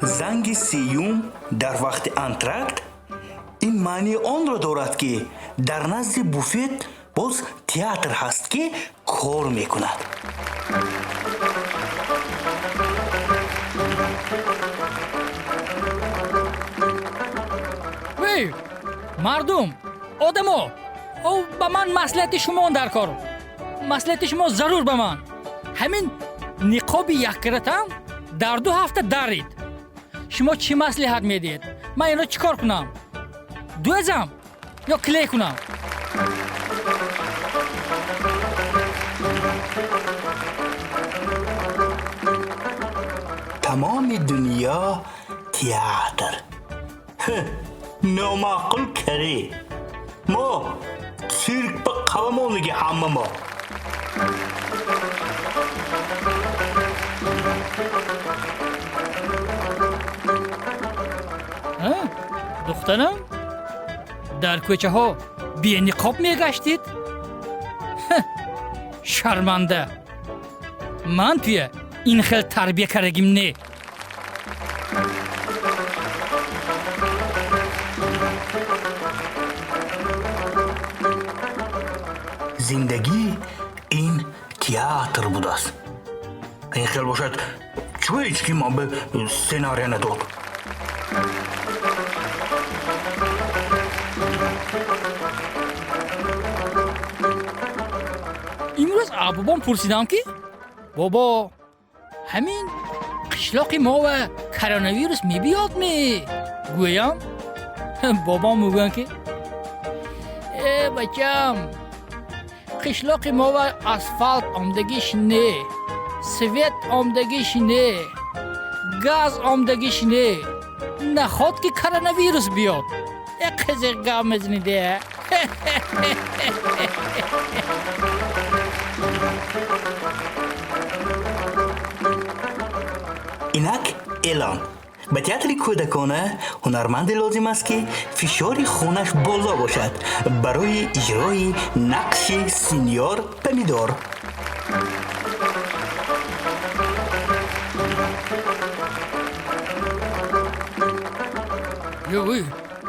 занги сеюм дар вақти антракт ин маънии онро дорад ки дар назди буфет боз театр ҳаст ки кор мекунад. вей мардум, одамо, ба ман маслиҳати шумо даркор. маслиҳати шумо зарур ба ман. ҳамин ниқоби яккаратам дар 2 ҳафта дарид. шумо чӣ маслиҳат медиҳед? ман инро чӣ кор кунам? дуазам ё клей кунам? тамоми дунё театр. номаъқул карӣ. мо сирк ба қавамонigi ҳама мо. духтарам, дар кӯчаҳо бениқоб мегаштид? шарманда. ман туя ин хел тарбия карагим не. зиндагӣ ин театр будааст. ин хел бошад чӯ ҳеҷ ки ман ба сценария надод. имрӯз абобом пурсидам ки бобо ҳамин қишлоқи мо ва коронавирус мебиёд ме гӯям. бобом мегӯянд ки бачам, қишлоқи мо ва асфалт омдагиш не, свет омдагиш не, газ омдагиш не, наход ки коронавирус биёд. қизиқ гап мезаниде. инак эълон. ба театри кӯдакона ҳунарманде лозим аст ки фишори хунаш боло бошад барои иҷрои нақши синьор помидор.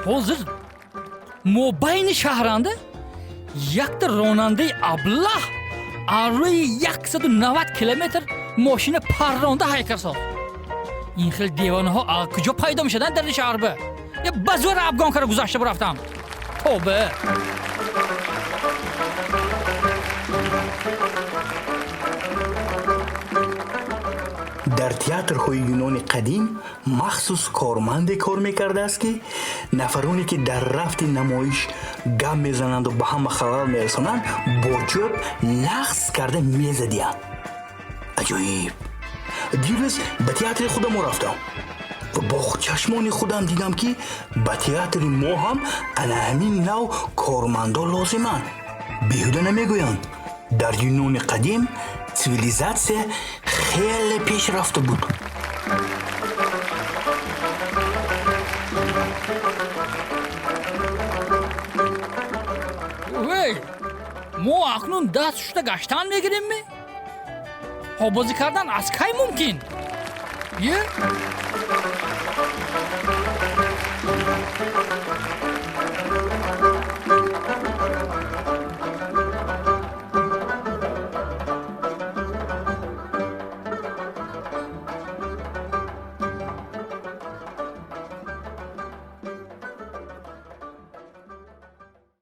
ҳозир мобайни шаҳранда якта ронандаи аблаҳ аз рӯи 190 километр мошина парронда ҳайкал сохт. ин хел девонаҳо аз куҷо пайдо мешаданд дар шаҳр? ба зӯр афгонкара гузашта бурафтам. тобе дар театрҳои юнони қадим махсус корманде кор мекардааст ки нафароне ки дар рафти намоиш гап мезананду ба ҳама халал мерасонанд бо ҷоб нақс карда мезадиянд. аҷоиб. дирӯз ба театри худам рафтам ва бо чашмони худам дидам ки ба театри мо ҳам ана ҳамин нав кормандо лозиманд. беҳуда намегӯянд. дар юнони қадим цивилизатсия хеле пеш рафта буд. вей мо акнун даст шуда гаштан мегирем ме? ҳобозӣ кардан аз кай мумкин?